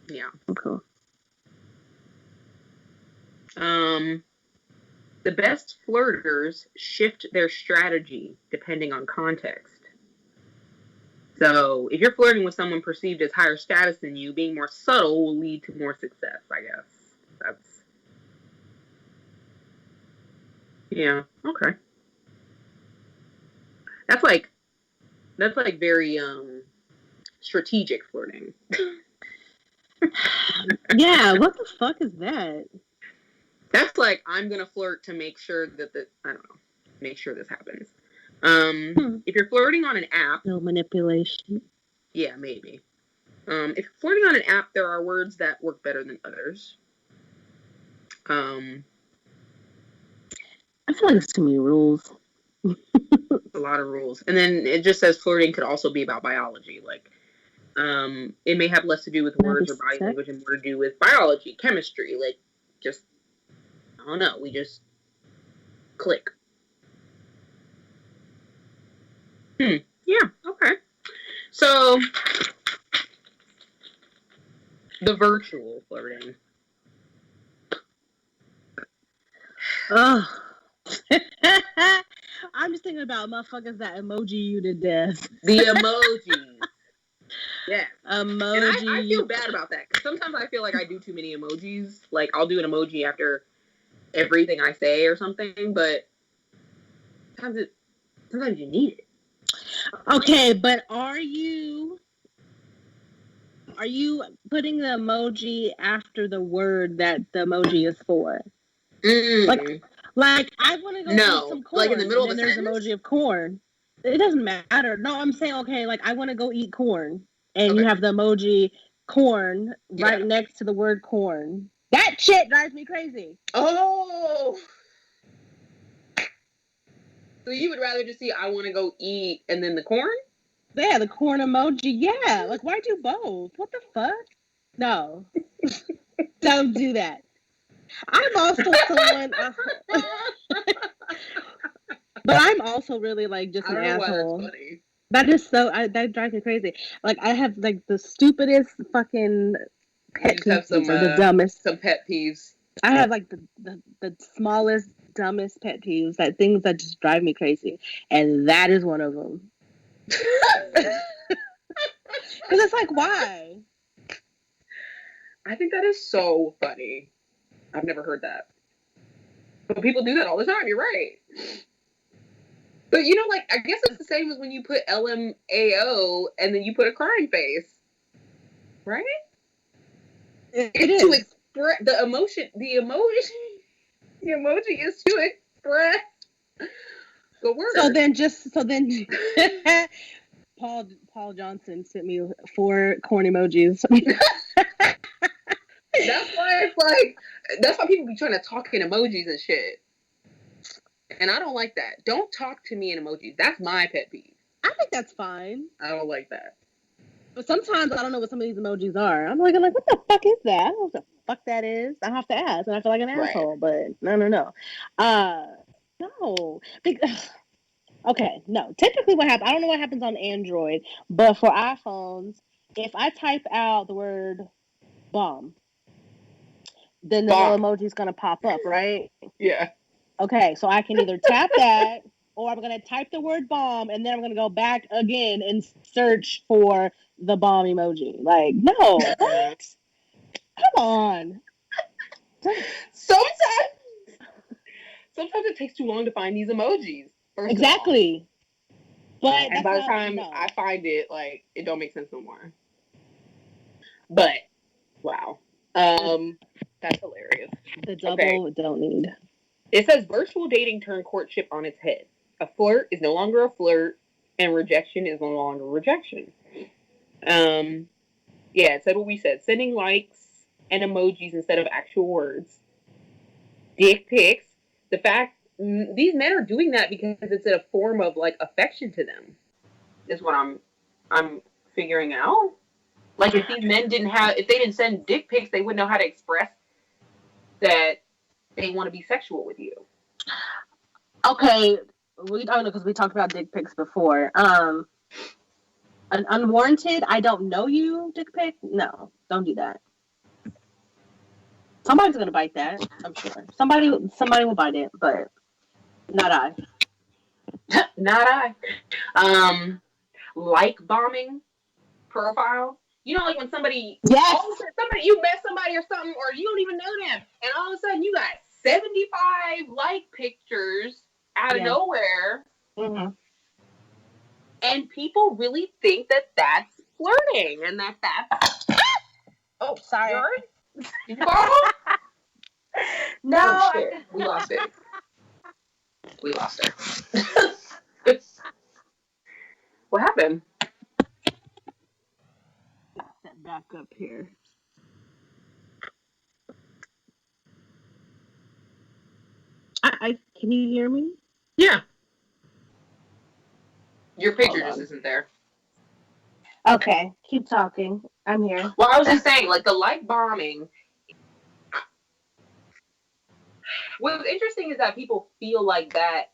Yeah. I'm cool. The best flirters shift their strategy depending on context. So, if you're flirting with someone perceived as higher status than you, being more subtle will lead to more success, I guess. Yeah, okay. That's like very strategic flirting. Yeah, what the fuck is that? That's like, I'm gonna flirt to make sure that I don't know, make sure this happens. If you're flirting on an app, no manipulation. Yeah, maybe. If you're flirting on an app, there are words that work better than others. I feel like there's too many rules. A lot of rules. And then it just says flirting could also be about biology. Like, it may have less to do with words or body language and more to do with biology, chemistry. Like, just, I don't know. We just click. Yeah, okay. So, the virtual flirting. Oh. I'm just thinking about motherfuckers that emoji you to death. The emojis. Yeah. Emoji. And I feel bad about that. Because sometimes I feel like I do too many emojis. Like, I'll do an emoji after everything I say or something. But sometimes you need it. Okay, but are you putting the emoji after the word that the emoji is for? Like I want to go eat some corn. Like in the middle of a there's sentence? Emoji of corn. It doesn't matter. No, I'm saying, okay, like I want to go eat corn, and you have the emoji corn right next to the word corn. That shit drives me crazy. Oh. So you would rather just see I want to go eat and then the corn? Yeah, the corn emoji. Yeah, like why do both? What the fuck? No, don't do that. I'm also someone, but I'm also really like just an asshole. That's funny. That is that drives me crazy. Like I have like the stupidest fucking pet peeves or the dumbest. Some pet peeves. I have like the smallest, dumbest pet peeves, that things that just drive me crazy, and that is one of them. Because it's like, why? I think that is so funny. I've never heard that. But people do that all the time. You're right. But you know, like, I guess it's the same as when you put LMAO and then you put a crying face. Right? It is. To express the emotion. The emoji is to express the word. So then Paul Johnson sent me 4 corn emojis. That's why it's like, that's why people be trying to talk in emojis and shit. And I don't like that. Don't talk to me in emojis. That's my pet peeve. I think that's fine. I don't like that. But sometimes I don't know what some of these emojis are. I'm like, what the fuck is that? I don't know what the fuck that is. I have to ask, and I feel like an asshole. But no. No. Okay, no. Typically what happens, I don't know what happens on Android, but for iPhones, if I type out the word bomb, then the little emoji is going to pop up, right? Yeah. Okay, so I can either tap that, or I'm going to type the word bomb, and then I'm going to go back again and search for the bomb emoji. Like, no, what? sometimes it takes too long to find these emojis. Exactly. But and by the time I find it, like, it don't make sense no more. But wow, that's hilarious. The double don't need. It says virtual dating turned courtship on its head. A flirt is no longer a flirt, and rejection is no longer rejection. Yeah, it said what we said: sending likes and emojis instead of actual words. Dick pics. The fact these men are doing that because it's a form of like affection to them. Is what I'm figuring out. Like, if these men if they didn't send dick pics, they wouldn't know how to express that they want to be sexual with you. Okay, we don't know because we talked about dick pics before. An unwarranted, I don't know you dick pic. No, don't do that. Somebody's gonna bite that. I'm sure. Somebody will bite it, but not I. Not I. Like bombing profile. You know, like when somebody, yes, all of a sudden, you met somebody or something, or you don't even know them, and all of a sudden you got 75 like pictures out of nowhere, and people really think that that's flirting, and that's. Oh, sorry. Did you fall? No, oh, shit. We lost it. We lost her. What happened? Step back up here. I can you hear me? Yeah. Your picture just isn't there. Okay, keep talking. I'm here. Well, I was just saying, like, the like bombing. What's interesting is that people feel like that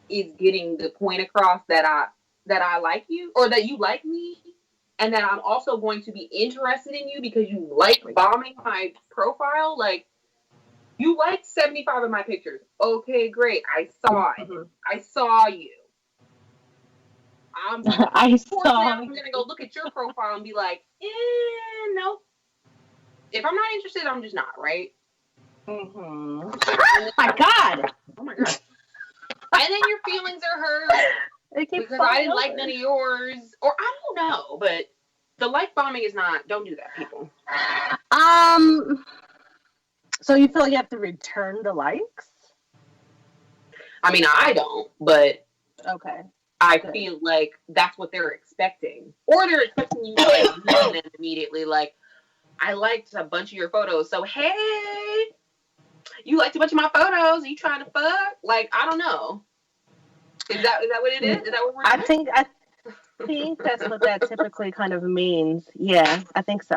is getting the point across that I like you, or that you like me, and that I'm also going to be interested in you because you like bombing my profile. Like, you liked 75 of my pictures. Okay, great. I saw it. I saw you. I'm gonna go look at your profile and be like, no. If I'm not interested, I'm just not, right? Oh my god. Oh my god. And then your feelings are hurt because I didn't like none of yours, or I don't know, but the like bombing is not. Don't do that, people. So you feel like you have to return the likes? I mean, I don't, but okay. I feel like that's what they're expecting, or they're expecting you to like meet them immediately. Like, I liked a bunch of your photos, so hey, you liked a bunch of my photos. Are you trying to fuck? Like, I don't know. Is that what it is? Is that what we're doing? I think that's what that typically kind of means. Yeah, I think so.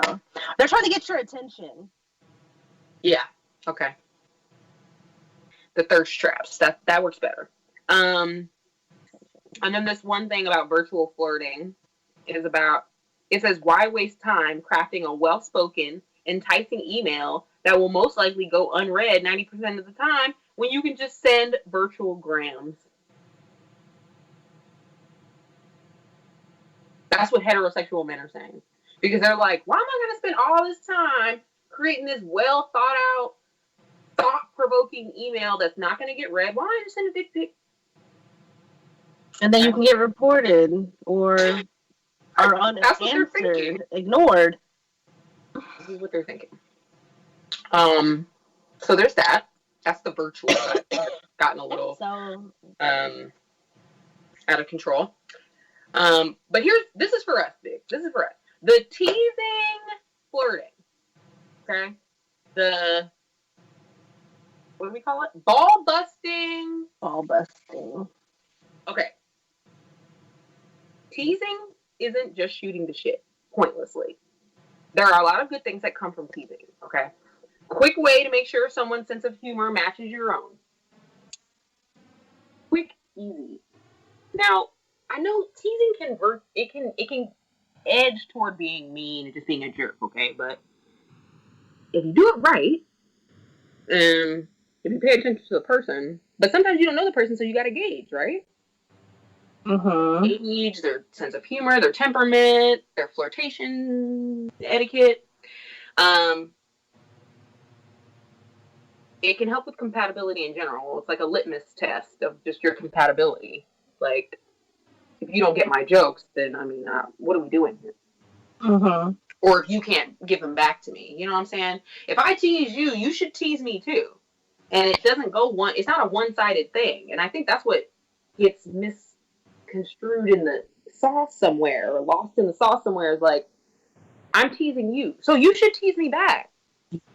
They're trying to get your attention. Yeah. Okay. The thirst traps. That works better. And then this one thing about virtual flirting is about, it says, why waste time crafting a well-spoken, enticing email that will most likely go unread 90% of the time when you can just send virtual grams? That's what heterosexual men are saying. Because they're like, why am I going to spend all this time creating this well thought out, thought-provoking email that's not going to get read? Why don't I just send a dick pic? And then you can get reported or are unanswered, ignored. This is what they're thinking. So there's that. That's the virtual side. Gotten a little out of control. But this is for us, Big. This is for us. The teasing, flirting. Okay? What do we call it? Ball busting. Ball busting. Okay. Teasing isn't just shooting the shit pointlessly. There are a lot of good things that come from teasing, okay? Quick way to make sure someone's sense of humor matches your own. Quick, easy. Now, I know teasing can edge toward being mean and just being a jerk, okay? But if you do it right, if you pay attention to the person, but sometimes you don't know the person, so you gotta gauge, right? Gauge their sense of humor, their temperament, their flirtation etiquette. it can help with compatibility in general. It's like a litmus test of just your compatibility. Like, if you don't get my jokes, then, I mean, what are we doing here? Mm-hmm. Or if you can't give them back to me. You know what I'm saying? If I tease you, you should tease me too. And it doesn't go it's not a one-sided thing. And I think that's what gets misconstrued in the sauce somewhere, or lost in the sauce somewhere, is like, I'm teasing you, so you should tease me back.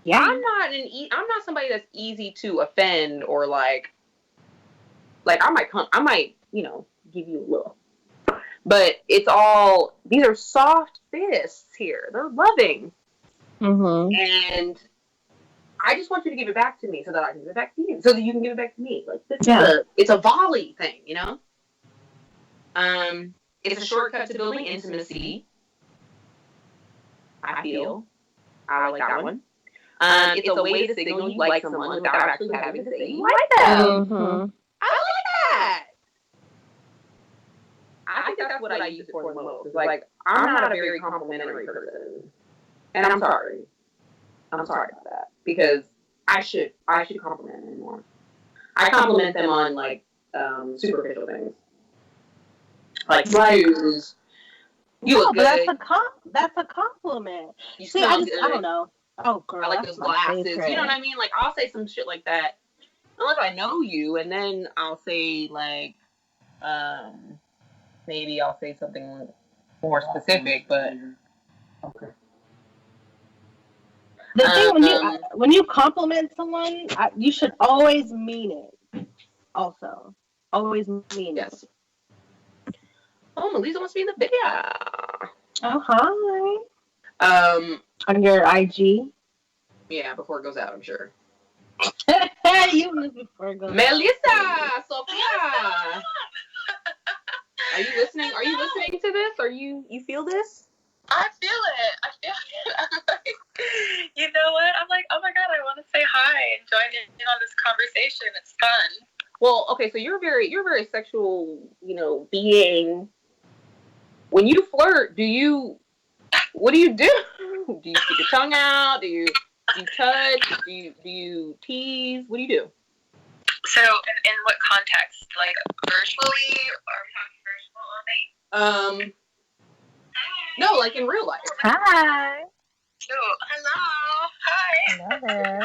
Yeah. I'm not somebody that's easy to offend, or like I might, give you a little. But these are soft fists here. They're loving. Mm-hmm. And I just want you to give it back to me so that I can give it back to you, so that you can give it back to me. Like, it's a volley thing, you know? It's a shortcut to building intimacy. I feel. I like that one. It's a way to signal you like someone without actually having to say you like them. Mm-hmm. I like that. I think that's what I use it for the most. It's like, I'm not a very complimentary person. And I'm sorry. I'm sorry about that. Because I should compliment them more. I compliment them on, like, superficial things. Like shoes. You look good. That's a compliment. You smell good. I don't know. Oh, girl, I like those glasses. Favorite. You know what I mean? Like, I'll say some shit like that. Unless I know you, and then I'll say, like, maybe I'll say something more specific, but okay. The thing when you compliment someone, you should always mean it. Also, always mean it. Oh, Melissa wants to be in the video. Oh, hi. On your IG. Yeah, before it goes out, I'm sure. You was before it goes Melissa, out. Sophia. Are you listening? Are you listening to this? You feel this? I feel it. I'm like, you know what? I'm like, oh my God, I want to say hi and join in on this conversation. It's fun. Well, okay, so you're a very sexual, being. When you flirt, what do you do? Do you stick your tongue out? Do you touch? Do you tease? What do you do? So, in what context? Like, virtually, or virtual only? No, like in real life. Hi. Oh, hello. Hi. Hello there.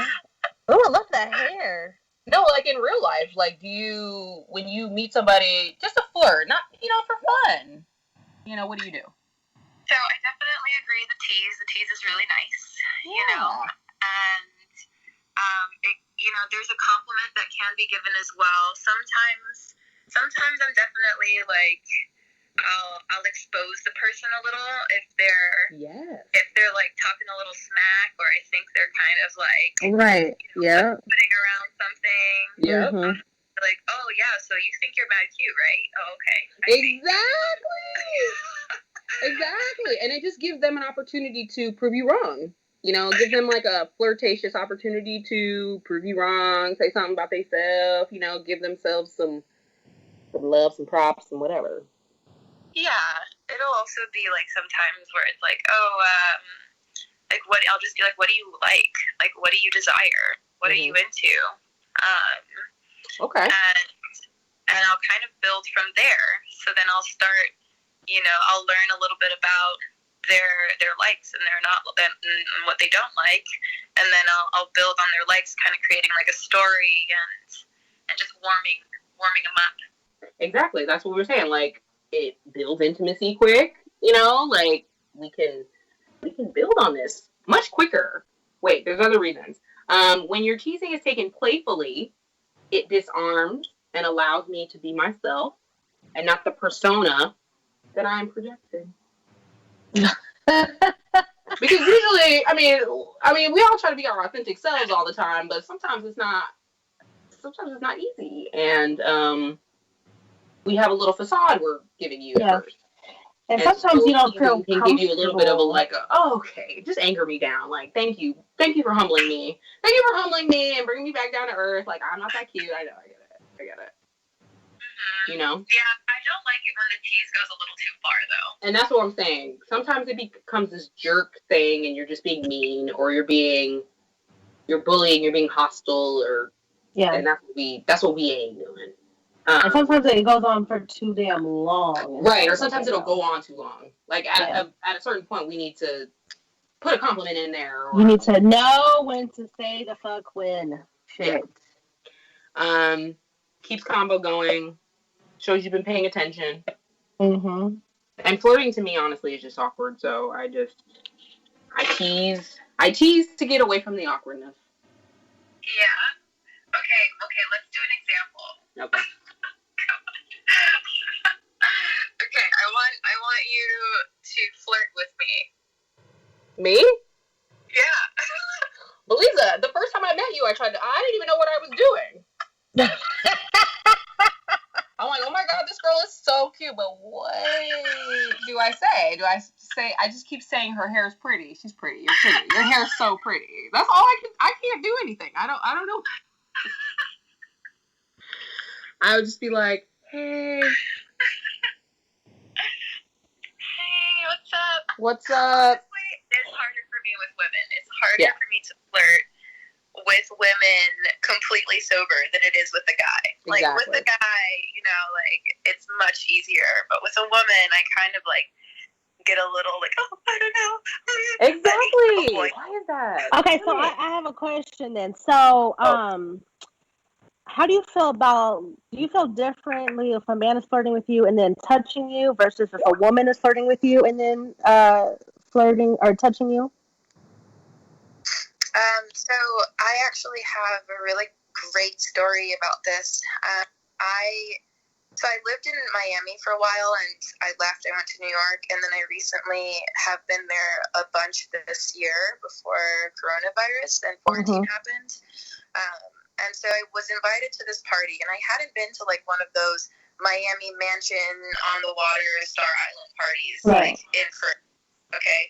Oh, I love that hair. No, like in real life. Like, when you meet somebody, just a flirt, not, for fun. What do you do? So I definitely agree. The tease is really nice. Yeah. And there's a compliment that can be given as well. Sometimes I'm definitely like, I'll expose the person a little if they're like talking a little smack, or I think they're kind of like putting around something. Yeah. Mm-hmm. Like, oh yeah, so you think you're mad cute, right? Oh, okay. Exactly. And it just gives them an opportunity to prove you wrong. Give them like a flirtatious opportunity to prove you wrong, say something about themselves, give themselves some love, some props, and whatever. Yeah. It'll also be like sometimes where it's like, like I'll just be like, what do you like? Like, what do you desire? What are you into? Okay. And I'll kind of build from there. So then I'll start, I'll learn a little bit about their likes and and what they don't like, and then I'll build on their likes, kind of creating like a story and just warming them up. Exactly. That's what we were saying. Like, it builds intimacy quick. Like, we can build on this much quicker. Wait, there's other reasons. When your teasing is taken playfully, it disarms and allows me to be myself and not the persona that I am projecting. Because usually, I mean, we all try to be our authentic selves all the time, but sometimes it's not easy, and we have a little facade we're giving you at first. And sometimes you don't feel can give you a little bit of okay, just anchor me down. Like, thank you for humbling me. Thank you for humbling me and bringing me back down to earth. Like, I'm not that cute. I know, I get it. Mm-hmm. Yeah, I don't like it when the tease goes a little too far, though. And that's what I'm saying. Sometimes it becomes this jerk thing, and you're just being mean, or you're being you're bullying, you're being hostile, or and that's what we ain't doing. And sometimes it goes on for too damn long. Right, or sometimes it'll go on too long. Like at a certain point, we need to put a compliment in there. Or, you need to know when to say the fuck when. Shit. Yeah. Keeps combo going. Shows you've been paying attention. Mm-hmm. And flirting to me, honestly, is just awkward. So I tease to get away from the awkwardness. Yeah. Okay. Let's do an example. Okay. Okay. I want you to flirt with me. Me? Yeah. Belisa, the first time I met you, I didn't even know what I was doing. I'm like, oh my god, this girl is so cute, but what do I say? I just keep saying her hair is pretty. She's pretty. You're pretty. Your hair is so pretty. That's all I can't do anything. I don't know. I would just be like, hey. Hey, what's up? What's up? Honestly, it's harder for me with women. It's harder for me to flirt with women completely sober than it is with a guy. Like, with a guy, you know, like, it's much easier. But with a woman, I kind of, like, get a little, like, oh, I don't know. Exactly. Why is that? Okay, so I have a question then. So, how do you feel differently if a man is flirting with you and then touching you versus if a woman is flirting with you and then flirting or touching you? So I actually have a really great story about this. I lived in Miami for a while, and I left. I went to New York, and then I recently have been there a bunch this year before coronavirus and quarantine happened. And so I was invited to this party, and I hadn't been to like one of those Miami mansion on the water Star Island parties, like okay.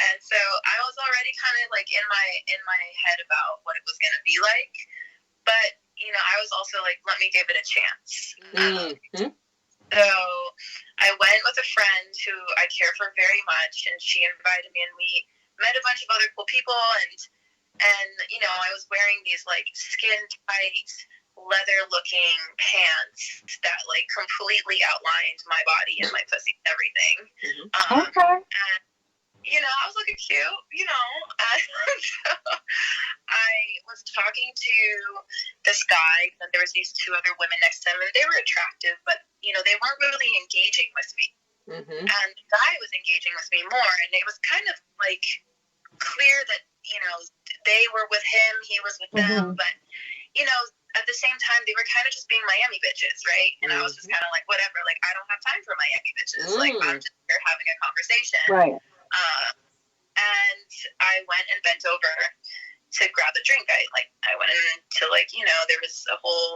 And so I was already kind of like in my head about what it was going to be like, but you know, I was also like, let me give it a chance. So I went with a friend who I care for very much, and she invited me, and we met a bunch of other cool people, and you know, I was wearing these like skin tight leather looking pants that like completely outlined my body and my pussy and everything. And you know, I was looking cute, you know. So I was talking to this guy, and there was these two other women next to him, and they were attractive, but, you know, they weren't really engaging with me. And the guy was engaging with me more, and it was kind of, like, clear that, you know, they were with him, he was with them, but, you know, at the same time, they were kind of just being Miami bitches, right? And I was just kind of like, whatever, like, I don't have time for Miami bitches. Like, I'm just here having a conversation. Right. And I went and bent over to grab a drink. I went into, like, you know, there was a whole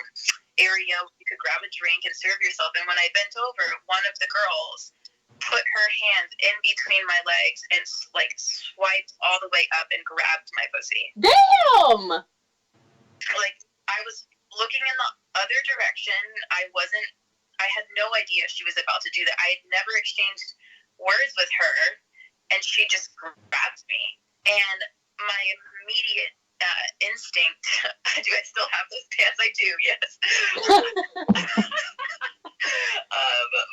area where you could grab a drink and serve yourself. And when I bent over, one of the girls put her hand in between my legs and, like, swiped all the way up and grabbed my pussy. Damn! Like, I was looking in the other direction. I had no idea she was about to do that. I had never exchanged words with her, and she just grabbed me. And my immediate instinct, do I still have those pants? I do, yes.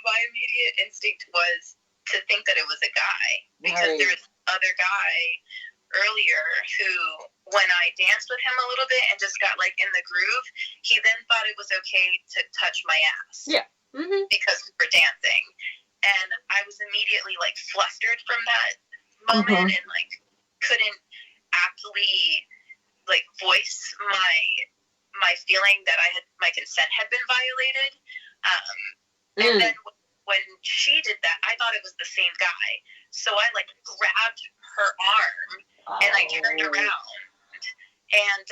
My immediate instinct was to think that it was a guy, because there was other guy earlier who, when I danced with him a little bit and just got like in the groove, he then thought it was okay to touch my ass. Yeah. Because we were dancing. And I was immediately like flustered from that moment and like couldn't aptly like voice my feeling that my consent had been violated. And then when she did that, I thought it was the same guy. So I like grabbed her arm and I turned around and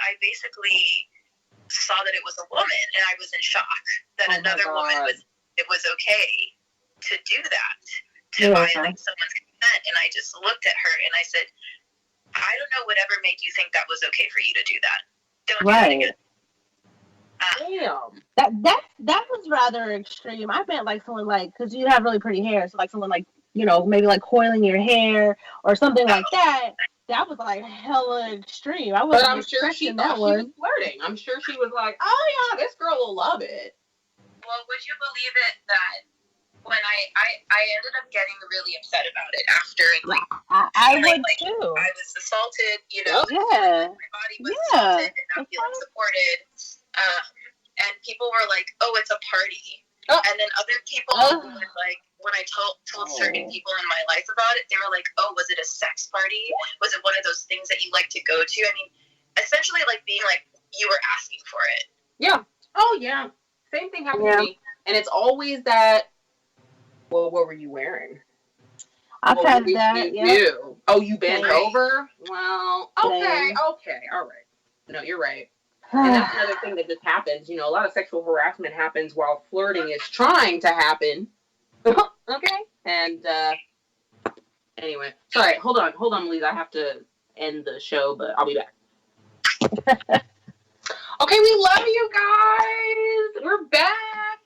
I basically saw that it was a woman, and I was in shock that another woman it was okay to do that, to violate someone's consent. And I just looked at her and I said, I don't know whatever made you think that was okay for you to do that. Don't do that again. Damn. That was rather extreme. I meant like someone like, because you have really pretty hair, so like someone like, you know, maybe like coiling your hair or something like that. that was like hella extreme. I But wasn't I'm sure she expecting thought that she was one. flirting. I'm sure she was like, oh yeah, this girl will love it. Well, would you believe it that when I ended up getting really upset about it after, and like I feeling would like too. I was assaulted, you know, Yeah. my body was assaulted and not feeling supported. And people were like, "Oh, it's a party," and then other people were like, when I told certain people in my life about it, they were like, "Oh, was it a sex party? Was it one of those things that you like to go to?" I mean, essentially, like being like you were asking for it. Yeah. Oh yeah. Same thing happened to me, and it's always that. Well, what were you wearing? I've had that. Yeah. Oh, you bent over? Well, okay, Same. okay, all right. No, you're right. And that's another thing that just happens. You know, a lot of sexual harassment happens while flirting is trying to happen. Okay? And, anyway. Sorry, hold on, Lisa. I have to end the show, but I'll be back. Okay, we love you guys. We're back.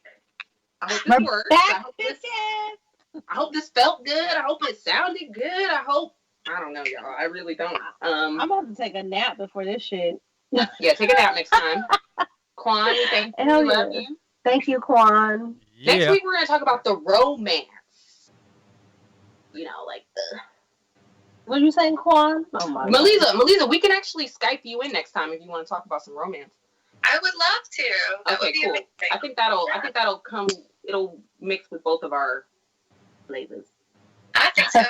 I hope this works. I hope this felt good. I hope it sounded good. I don't know, y'all. I really don't. I'm about to take a nap before this shit. Yeah, take a nap next time. Quan, thank you. We love you. Thank you, Quan. Yeah. Next week we're gonna talk about the romance. You know, like the. What are you saying, Quan? Oh my Melissa, we can actually Skype you in next time if you want to talk about some romance. I would love to. That would be cool. amazing. I think that'll come. It'll mix with both of our flavors. I think so.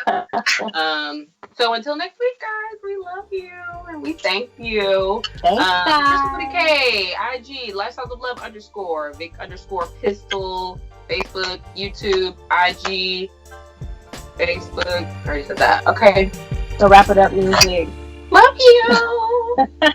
So until next week, guys, we love you and we thank you. Thanks, guys. Crystal K, IG, Lifestyles of Love _ Vic _ Pistol, Facebook, YouTube, IG, Facebook. I already said that. Okay. So wrap it up, music. Love you.